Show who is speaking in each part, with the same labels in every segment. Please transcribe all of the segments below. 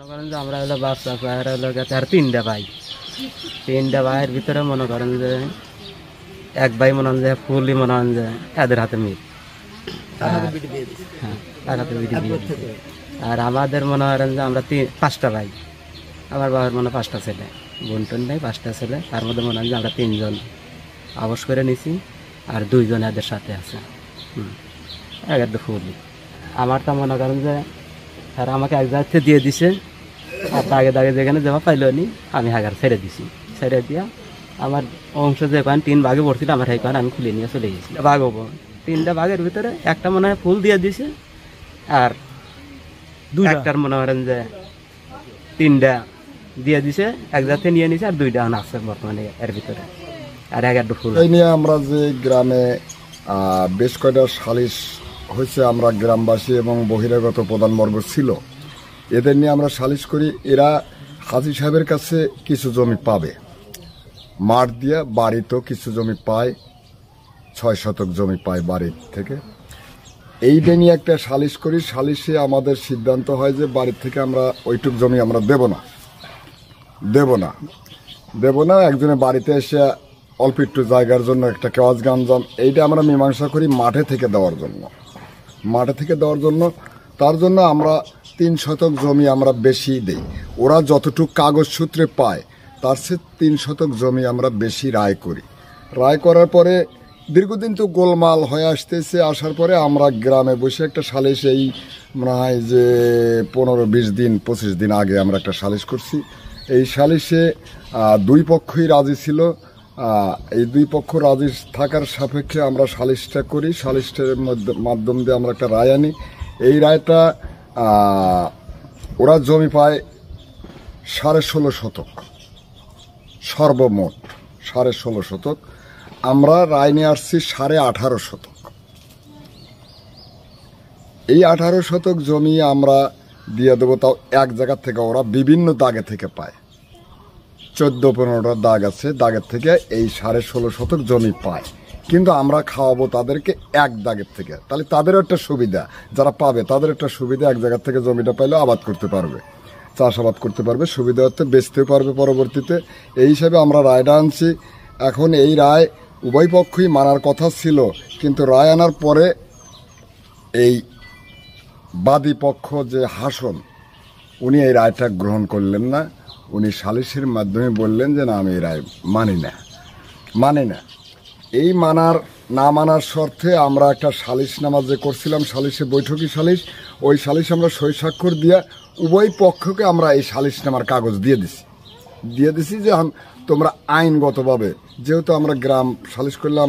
Speaker 1: মনে করেন যে আমরা হলো বাচ্চা প্রায় হলো আর তিনটা ভাইয়ের ভিতরে মনে করেন যে এক ভাই মনে হয় যে ফুলই মনে হয় যে এদের হাতে মিল, হ্যাঁ তার হাতে বিধি বিয়ে দিয়েছে। আর আমাদের মনে করেন যে আমরা পাঁচটা ভাই, আমার বাবার মনে 5টা ছেলে, বোন টোন নেই, 5টা ছেলে। তার মধ্যে মনে হয় যে আমরা 3জন আবশ করে নিছি আর 2জন এদের সাথে আছে। এদের ফুলই আমার তো মনে করেন যে তারা আমাকে এক জায়গাতে দিয়ে দিছে, আর দাগে দাগে যেখানে জমা পাইল নি আমি হাগার ছেড়ে দিছি। ছেড়ে দিয়া আমার অংশ যে কয়েন 3 ভাগে পড়ছিল, আমার এই কয়েন আমি খুলে নিয়ে চলে গেছি। ভাগ হবো 3টা ভাগের ভিতরে একটা মনে হয় ফুল দিয়ে দিছে, আর 2টার মনে করেন যে 3টা দিয়ে দিছে, এক জাতে নিয়ে নিছে, আর 2টা আছে বর্তমানে এর ভিতরে, আর 11টা ফুল।
Speaker 2: এই নিয়ে আমরা যে গ্রামে বেশ কয়টা সালিশ হয়েছে, আমরা গ্রামবাসী এবং বহিরাগত প্রধানবর্গ ছিল, এদের নিয়ে আমরা সালিশ করি। এরা হাজী সাহেবের কাছে কিছু জমি পাবে, মাঠ দিয়ে বাড়িতেও কিছু জমি পায়, 6 শতক জমি পায় বাড়ির থেকে। এইটা নিয়ে একটা সালিশ করি। সালিশে আমাদের সিদ্ধান্ত হয় যে বাড়ির থেকে আমরা ওইটুক জমি আমরা দেব না। একজনের বাড়িতে এসে অল্প একটু জায়গার জন্য একটা কেওয়াজ গাঞ্জাম, এইটা আমরা মীমাংসা করি মাঠে থেকে দেওয়ার জন্য। তার জন্য আমরা 3 শতক জমি আমরা বেশি দেই। ওরা যতটুকু কাগজ সূত্রে পায় তার চেয়ে 3 শতক জমি আমরা বেশি রায় করি। রায় করার পরে দীর্ঘদিন তো গোলমাল হয়ে আসতেছে। আসার পরে আমরা গ্রামে বসে একটা সালিশ, এই মনে হয় যে 15-20 দিন 25 দিন আগে আমরা একটা সালিশ করছি। এই সালিশে 2 পক্ষই রাজি ছিল। এই 2 পক্ষ রাজি থাকার সাপেক্ষে আমরা সালিশটা করি। সালিশটার মাধ্যম দিয়ে আমরা একটা রায় আনি। এই রায়টা ওরা জমি পায় 16.5 শতক, সর্বমোট 16.5 শতক। আমরা রায় নিয়ে আসছি 18.5 শতক। এই 18 শতক জমি আমরা দিয়ে দেবো, তাও এক জায়গা থেকে। ওরা বিভিন্ন দাগে থেকে পায়, 14-15টা দাগ আছে, দাগের থেকে এই 16.5 শতক জমি পায়। কিন্তু আমরা খাওয়াবো তাদেরকে এক দাগের থেকে। তাহলে তাদেরও একটা সুবিধা, যারা পাবে তাদের একটা সুবিধা, এক জায়গা থেকে জমিটা পাইলে আবাদ করতে পারবে, চাষাবাদ করতে পারবে, সুবিধা হতে বেচতেও পারবে পরবর্তীতে। এই হিসাবে আমরা রায়টা আনছি। এখন এই রায় উভয় পক্ষই মানার কথা ছিল, কিন্তু রায় আনার পরে এই বাদী পক্ষ যে হাসন, উনি এই রায়টা গ্রহণ করলেন না। উনি সালিশের মাধ্যমে বললেন যে না, আমি এই রায় মানি না। এই না মানার শর্তে আমরা একটা সালিশনামা যে করছিলাম, সালিশে বৈঠকি সালিশ, ওই সালিশ আমরা সই স্বাক্ষর দিয়ে উভয় পক্ষকে আমরা এই সালিশনামার কাগজ দিয়ে দিছি যে তোমরা আইনগতভাবে, যেহেতু আমরা গ্রাম সালিশ করলাম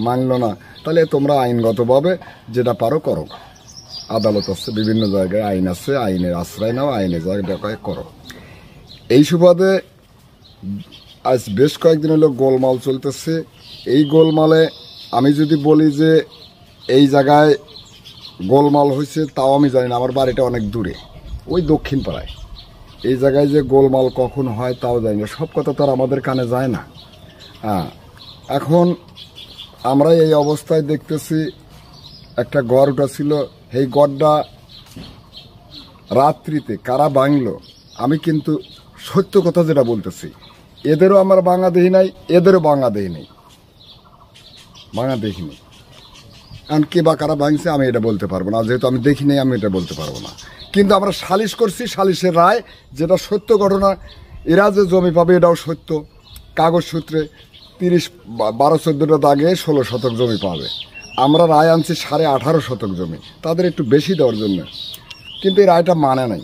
Speaker 2: মানল না, তাহলে তোমরা আইনগতভাবে যেটা পারো করো। আদালত আছে, বিভিন্ন জায়গায় আইন আছে, আইনের আশ্রয় নাও, আইনের জায়গায় করো। এই সুবাদে আজ বেশ কয়েকদিন হলো গোলমাল চলতেছে। এই গোলমালে আমি যদি বলি যে এই জায়গায় গোলমাল হয়েছে, তাও আমি জানি না। আমার বাড়িটা অনেক দূরে, ওই দক্ষিণ পাড়ায়। এই জায়গায় যে গোলমাল কখন হয় তাও জানি না, সব কথা তো আর আমাদের কানে যায় না। এখন আমরা এই অবস্থায় দেখতেছি একটা গড় উঠেছিল, এই গড়টা রাত্রিতে কারা ভাঙলো, আমি কিন্তু সত্য কথা যেটা বলতেছি, এদেরও আমার ভাঙা দেখি নাই, এদেরও ভাঙা দেখিনি। এখন কে বা কারা ভাঙছে আমি এটা বলতে পারবো না, যেহেতু আমি দেখি নাই, আমি এটা বলতে পারবো না। কিন্তু আমরা সালিশ করছি, সালিশের রায় যেটা সত্য ঘটনা, এরা যে জমি পাবে এটাও সত্য। কাগজ সূত্রে 12-14টা দাগে 16 শতক জমি পাবে। আমরা রায় আনছি 18.5 শতক জমি, তাদের একটু বেশি দেওয়ার জন্য। কিন্তু এই রায়টা মানে নাই,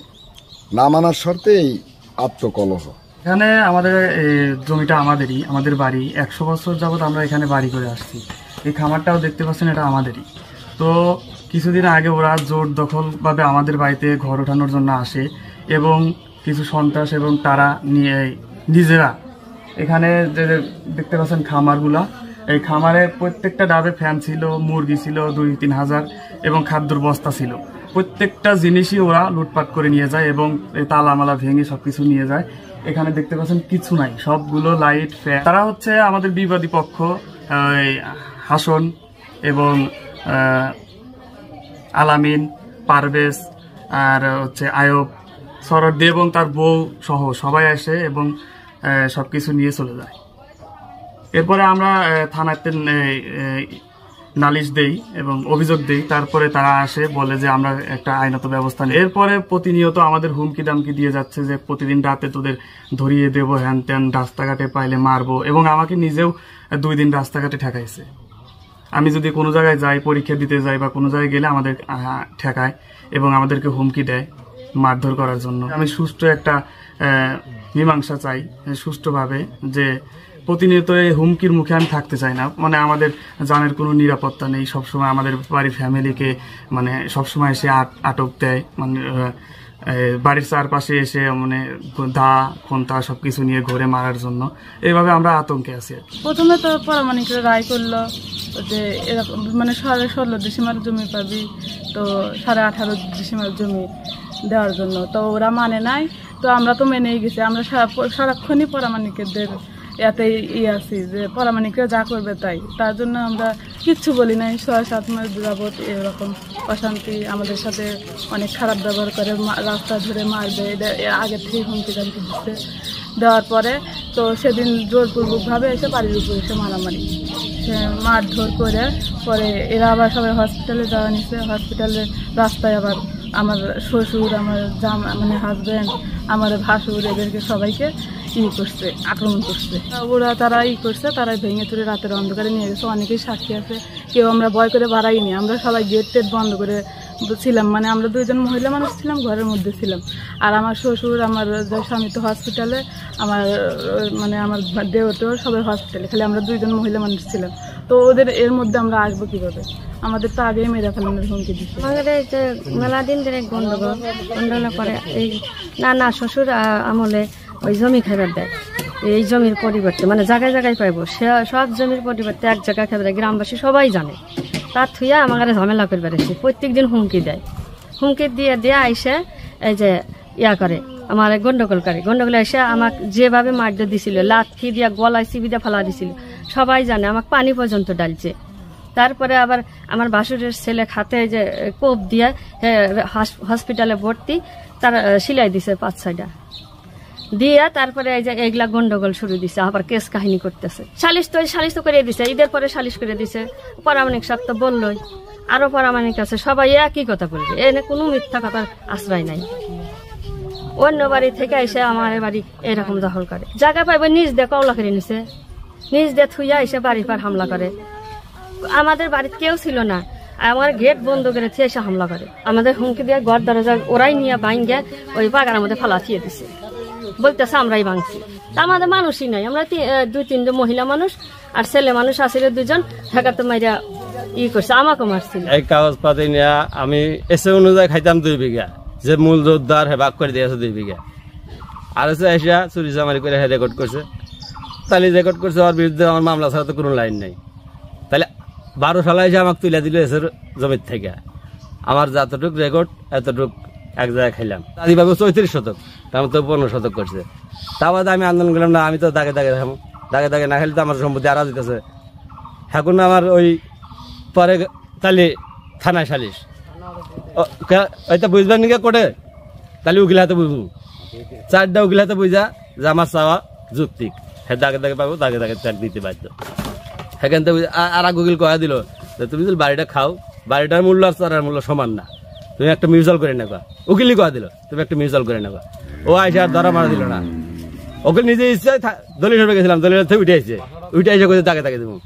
Speaker 2: না মানার শর্তে এই আত্মকলহ।
Speaker 3: এখানে আমাদের জমিটা আমাদেরই, আমাদের বাড়ি। 100 বছর যাবত আমরা এখানে বাড়ি করে আসছি। এই খামারটাও দেখতে পাচ্ছেন, এটা আমাদেরই। তো কিছুদিন আগে ওরা জোর দখলভাবে আমাদের বাড়িতে ঘর ওঠানোর জন্য আসে, এবং কিছু সন্ত্রাস, এবং তারা নিজেরা এখানে যে দেখতে পাচ্ছেন খামারগুলা, এই খামারে প্রত্যেকটা ডাবে ফ্যান ছিল, মুরগি ছিল 2-3 হাজার, এবং খাদ্যর বস্তা ছিল। প্রত্যেকটা জিনিসই ওরা লুটপাট করে নিয়ে যায়, এবং তালামালা ভেঙে সবকিছু নিয়ে যায়। এখানে দেখতে পাচ্ছেন কিছু নাই, সবগুলো লাইট, ফ্যান। তারা হচ্ছে আমাদের বিবাদী পক্ষ, হাসন এবং আলামিন, পারভেজ, আর হচ্ছে আয়ব, সরার দিয়ে এবং তার বউ সহ সবাই আসে এবং সবকিছু নিয়ে চলে যায়। এরপরে আমরা থানাতে নালিশ দেই এবং অভিযোগ দেই। তারপরে তারা আসে, বলে যে আমরা একটা আইনত ব্যবস্থা নিই। এরপরে প্রতিনিয়ত আমাদের হুমকি দামকি দিয়ে যাচ্ছে যে প্রতিদিন রাতে তোদের ধরিয়ে দেবো, হ্যান ত্যান, রাস্তাঘাটে পাইলে মারবো। এবং আমাকে নিজেও 2 দিন রাস্তাঘাটে ঠেকাইছে। আমি যদি কোনো জায়গায় যাই, পরীক্ষা দিতে যাই বা কোনো জায়গায় গেলে আমাদের ঠেকায় এবং আমাদেরকে হুমকি দেয় মারধর করার জন্য। আমি সুষ্ঠু একটা মীমাংসা চাই, সুষ্ঠুভাবে, যে প্রতিনিয়ত এই হুমকির মুখে আমি থাকতে চাই না। মানে আমাদের জানের কোনো নিরাপত্তা নেই, সবসময় আমাদের বাড়ির ফ্যামিলিকে মানে সবসময় এসে আটক দেয়, মানে বাড়ির চারপাশে এসে মানে দা খন্তা সবকিছু নিয়ে ঘুরে মারার জন্য। এইভাবে আমরা আতঙ্কে আছি।
Speaker 4: প্রথমে তো পরামানিকরা রায় করলো যে এরকম মানে 16.5 ডিসেম্বর জমি পাবি, তো 18.5 ডিসেম্বর জমি দেওয়ার জন্য। তো ওরা মানে নাই, তো আমরা তো মেনেই গেছি। আমরা সারাক্ষণই পরামানিকদের এতেই আছি যে পরামানিকরা যা করবে তাই, তার জন্য আমরা কিচ্ছু বলি নাই। 6-7 মাস যাবত এরকম অশান্তি, আমাদের সাথে অনেক খারাপ ব্যবহার করে, রাস্তা ধরে মারবে, এটা আগের থেকে হুমকি দামকি দিচ্ছে। দেওয়ার পরে তো সেদিন জোরপূর্বকভাবে এসে বাড়ির উপর এসে মারামারি, সে মারধর করে পরে এরা আবার সবাই হসপিটালে যাওয়া নিছে। হসপিটালে রাস্তায় আবার আমার শ্বশুর, আমার মানে হাজব্যান্ড, আমার ভাসুর, এদেরকে সবাইকে করছে, আক্রমণ করছে। ওরা তারা করছে, তারা ভেঙে চুরে রাতের অন্ধকারে নিয়ে গেছে। অনেকেই সাক্ষী আছে, কেউ আমরা ভয় করে বাড়াইনি। আমরা সবাই গেট টেট বন্ধ করে ছিলাম, মানে আমরা 2 জন মহিলা মানুষ ছিলাম, ঘরের মধ্যে ছিলাম। আর আমার শ্বশুর, আমার স্বামী তো হসপিটালে, আমার মানে আমার দেওরতেও সবাই হসপিটালে, খালি আমরা 2 জন মহিলা মানুষ ছিলাম। তো ওদের এর মধ্যে আমরা আসবো কিভাবে? আমাদের তো আগেই মেরে ফেলানোর হুমকি দিচ্ছে।
Speaker 5: আমাদের এই যে মেলা দিন ধরে গন্ডগোল করে এই না শ্বশুর আমলে ওই জমি খাবার দেয়, এই জমির পরিবর্তে মানে জায়গায় জায়গায় পাইব, সে সব জমির পরিবর্তে এক জায়গায় খাবার দেয়। গ্রামবাসী সবাই জানে, তার থুইয়া আমার ঝামেলা করবে এসে প্রত্যেক দিন হুমকি দেয়। হুমকি দিয়ে আইসে এই যে করে আমার গন্ডগোল করে, গন্ডগোল এসে আমাকে যেভাবে মারধর দিছিল, লাথি দিয়া গলায় চিবি দিয়ে ফেলা দিছিল, সবাই জানে। আমাকে পানি পর্যন্ত ডালছে। তারপরে আবার আমার বাসুরের ছেলে খাতে যে কোপ দিয়ে হসপিটালে ভর্তি, তার সিলাই দিছে 5-6টা দিয়ে। তারপরে এই যে এগুলা গন্ডগোল শুরু দিছে, আবার কেস কাহিনী করতেছে। সালিশ তো করে দিছে, ঈদের পরে সালিশ করে দিছে। পরামানিক সাহেব তো বললই, আরো পরামানিক আছে, সবাই একই কথা বলবে, এনে কোনো মিথ্যা কথার আশ্রয় নাই। অন্য বাড়ি থেকে এসে আমার বাড়ি এরকম দখল করে, জায়গা পাইবে নিজ দিয়ে কওলা করে নিছে, নিজ দিয়ে থুইয়া এসে বাড়ি পার হামলা করে। আমাদের বাড়িতে কেউ ছিল না, আমার গেট বন্ধ করে এসে হামলা করে। আমাদের হুমকি দিয়ে ঘর দরজা ওরাই নিয়ে ভাঙ্গে ওই বাগানের মধ্যে ফালাচিয়ে দিছে, বলতেছে আমরাই ভাঙছি। তা আমাদের মানুষই নাই, আমরা 2-3 জন মহিলা মানুষ আর ছেলে মানুষ আসলে 2 জন, ঠেকাতে মাইরা করছে, আমাকে মারছিল।
Speaker 6: এই কাগজ পাতি নিয়ে আমি এসে অনুযায়ী খাইতাম 2 বিঘা, যে মূল রোজদার ভাগ করে দিয়েছে 2 বিঘা। আর এসে এসে চুরি চামারি করে রেকর্ড করছে, তাহলে রেকর্ড করছে। ওর বিরুদ্ধে আমার মামলা ছাড়া তো কোনো লাইন নেই। তাহলে 12 সালে এসে আমাকে তুলে দিল এসের জমির থেকে। আমার যতটুক রেকর্ড এতটুক এক জায়গায় খাইলাম। দাদিবাবু 34 শতক, তার তো 15 শতক করছে। তা বাদে আমি আন্দোলন করলাম না, আমি তো দাগে দাগে খাবো, দাগে দাগে না খেলে তো আমার সম্পত্তি আড়া দিতেছে। এখন আমার ওই পরে তাহলে থানায় সালিশ ওইটা বুঝবেন নাকি কোটে, তাহলে উকিল হাতে বুঝবো, 4টা উকিল হাতে বুঝা যে আমার চাওয়া যুক্তিক, হ্যাঁ দাগে দাগে পাবো, দাগে দাগে চাক দিতে বাধ্য। সেখান থেকে আর উকিল কয়া দিল যে তুমি যদি বাড়িটা খাও, বাড়িটার মূল্য আর চারার মূল্য সমান না, তুমি একটা মিউচুয়াল করে নেবা। উকিলই কয়া দিল তুমি একটা মিউচুয়াল করে নেবা। ও আইসে আর ধরা মারা দিল না, ওকে নিজে ইচ্ছে দলিল সরবে গেছিলাম, দলিল উঠে আসছে, উঠে এসে কোথায় দাগে দাগে দেবো,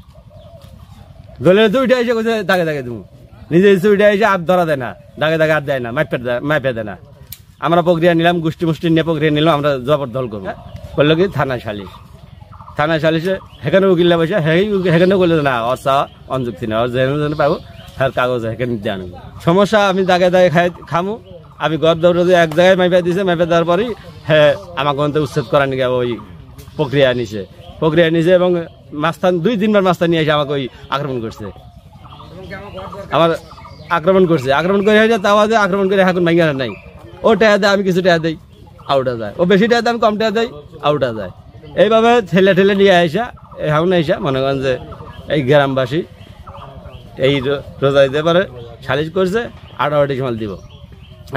Speaker 6: দলিল উঠে এসে কোথায় দাগে দাগে দেবো, নিজে ইচ্ছে উঠে এসে আর ধরা দেয় না, দাগে দাগে আর দেয় না, মাইপে দেয় না। আমরা প্রক্রিয়া নিলাম, গোষ্ঠী মুষ্টি নিয়ে প্রক্রিয়া নিলাম, আমরা জবরদল করবো। করলো কি থানায় সালিশ, থানায় সালিশে সেখানে উকিল্লা বসে সেখানে করলে না ওর চাওয়া অনযুক্তি না, ওর যেন পাবো হ্যাঁ কাগজ সেখানে দিয়ে আনবো। সমস্যা আমি দাগে দাগে খামু, আমি ঘর দৌড়ে এক জায়গায় মাইপা দিছে, মাইপা দেওয়ার পরেই হ্যাঁ আমাকে অন্ত উচ্ছেদ করার নিয়ে ওই প্রক্রিয়া নিছে এবং মাস্তান 2-3 বার মাস্তান নিয়ে এসে আমাকে ওই আক্রমণ করছে, আমার আক্রমণ করে হয়ে যায়। তাও আক্রমণ করে এখন ভাঙিয়ে নাই, ও টাকা দেয়, আমি কিছু টাকা দেই, আউটা যায়, ও বেশি টাকা দেয়, আমি কম টাকা দেই, আউটা যায়। এইভাবে ঠেলে নিয়ে আইসা এখন আইসা মনে করেন যে এই গ্রামবাসী এই রোজা দিতে পারে সালিশ করছে 18 ডিসেম্বর দিব।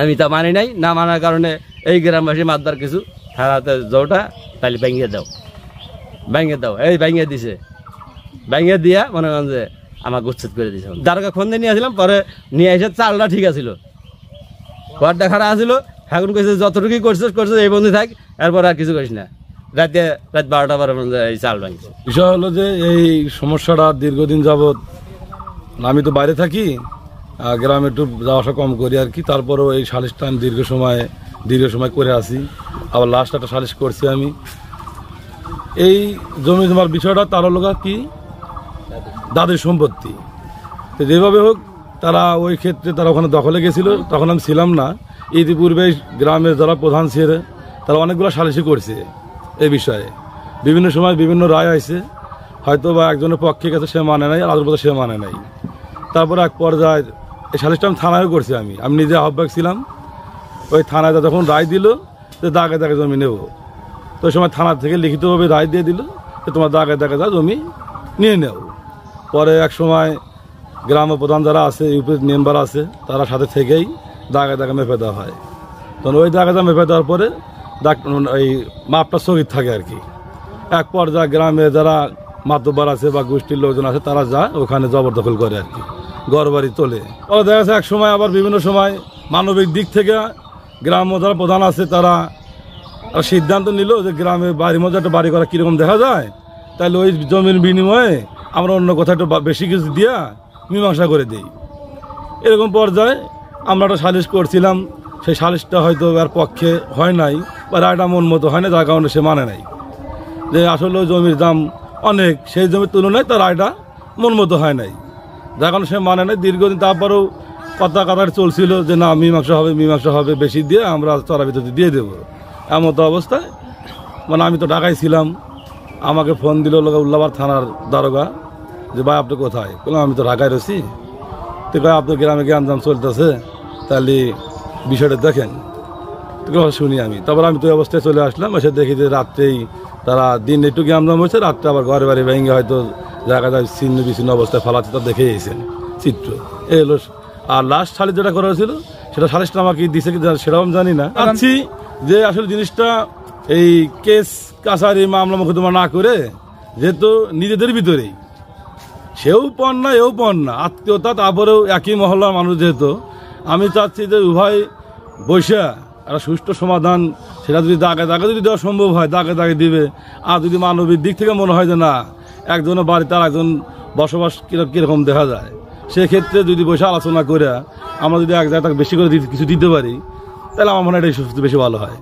Speaker 6: আমি তা মানি নাই, না মানার কারণে এই গ্রামবাসী মাতবার কিছু থানাতে জোটা তাহলে ভেঙে দাও এই ভেঙে দিছে, ভেঙে দিয়া মনে করেন যে আমাকে উচ্ছেদ করে দিয়েছে। দারোগা ফোন দিয়ে নিয়ে আসলাম, পরে নিয়ে এসে চালটা ঠিক আছিল, ঘরটা খারাপ আছিল, এখন কইছে যতটুকুই করছিস এই বন্ধু থাক, এরপর আর কিছু করিস না। রাত 12টা 12 এই চাল ভাঙছে।
Speaker 7: বিষয় হলো যে এই সমস্যাটা দীর্ঘদিন যাবৎ, আমি তো বাইরে থাকি, গ্রামে একটু যাওয়া আসা কম করি আর কি, তারপরেও এই সালিশটা আমি দীর্ঘ সময় করে আসি। আবার লাস্ট একটা সালিশ করছি আমি। এই জমি জমার বিষয়টা তার হলো কি দাদের সম্পত্তি, তো যেভাবে হোক তারা ওই ক্ষেত্রে তারা ওখানে দখলে গেছিল, তখন আমি ছিলাম না। ইতিপূর্বে গ্রামের যারা প্রধান ছিল তারা অনেকগুলো সালিশি করছে এই বিষয়ে, বিভিন্ন সময় বিভিন্ন রায় আইছে, হয়তো বা একজনের পক্ষে গেছে সে মানে নাই, আর আদালত সে মানে নাই। তারপরে এক পর্যায়ে এই সালিশটা আমি থানায় করছি, আমি নিজে আহ্বায়ক ছিলাম। ওই থানায় যখন রায় দিল যে দাগে দাগে জমি নেব, তো ওই সময় থানা থেকে লিখিতভাবে রায় দিয়ে দিল যে তোমার দাগে দাগে যা জমি নিয়ে নেও। পরে এক সময় গ্রাম প্রধান যারা আছে, ইউপির মেম্বার আছে, তারা সাথে থেকেই দাগে দাগে মেপে দেওয়া হয়। তখন ওই দাগে দাগে মেপে দেওয়ার পরে এই মাপটা স্থগিত থাকে আর কি। এক পর্যায়ে গ্রামে যারা মাতব্বর আছে বা গোষ্ঠীর লোকজন আছে তারা যায় ওখানে জবরদখল করে আর কি, ঘর বাড়ি তোলে। পরে দেখা যাচ্ছে এক সময় আবার বিভিন্ন সময় মানবিক দিক থেকে গ্রাম যারা প্রধান আছে তারা সিদ্ধান্ত নিল যে গ্রামে বাড়ির মধ্যে একটা বাড়ি করা কীরকম দেখা যায়, তাহলে ওই জমির বিনিময়ে আমরা অন্য কোথাও একটু বেশি কিছু দিয়া মীমাংসা করে দিই। এরকম পর্যায়ে আমরা একটা সালিশ করছিলাম, সেই সালিশটা হয়তো আর পক্ষে হয় নাই বা রায়টা মন মতো হয় না, যার কারণে সে মানে নাই যে আসলে জমির দাম অনেক, সেই জমির তুলনায় তার রায়টা মন মতো হয় নাই, যার কারণে সে মানে নাই। দীর্ঘদিন তারপরেও কথা চলছিল যে না মীমাংসা হবে, বেশি দিয়ে আমরা চড়া বিদ্যুৎ দিয়ে দেবো। এমন তো অবস্থায় মানে আমি তো ঢাকায় ছিলাম, আমাকে ফোন দিল উল্লাবার থানার দারোগা যে ভাই আপনি কোথায়? বললাম আমি তো ঢাকায় রয়েছি। তো ভাই আপনার গ্রামে জ্ঞানজাম চলতেছে, তাহলে বিষয়টা দেখেন। তো শুনি আমি, তারপর আমি তো ওই অবস্থায় চলে আসলাম, এসে দেখি যে রাত্রেই তারা দিন একটু জ্ঞানজাম হয়েছে, রাত্রে আবার ঘরে বাড়ি ভেঙে হয়তো জায়গায় ছিন্ন বিচ্ছিন্ন অবস্থায় ফালাচ্ছে, তা দেখে এসেছেন চিত্র এই হলো। আর লাস্ট সালিশ যেটা করা হয়েছিল সেটা সালিশটা আমাকে দিছে কি সেটাও আমি জানি না। চাচ্ছি যে আসলে জিনিসটা এই কেস কাছারি মামলা মোকদ্দমা না করে, যেহেতু নিজেদের ভিতরেই সেও পণ না এও পণ না, আত্মীয়তা, তারপরেও একই মহল্লার মানুষ, যেহেতু আমি চাচ্ছি যে উভয় বৈশা একটা সুষ্ঠু সমাধান, সেটা যদি দাগে দাগে যদি দেওয়া সম্ভব হয় দাগে দাগে দিবে। আর যদি মানবিক দিক থেকে মনে হয় যে না একজনের বাড়িতে আর একজন বসবাস কীরকম দেখা যায়, সেক্ষেত্রে যদি বসে আলোচনা করে আমরা যদি এক জায়গায় বেশি করে কিছু দিতে পারি, তাহলে আমার মনে হয় এটাই বেশি ভালো হয়।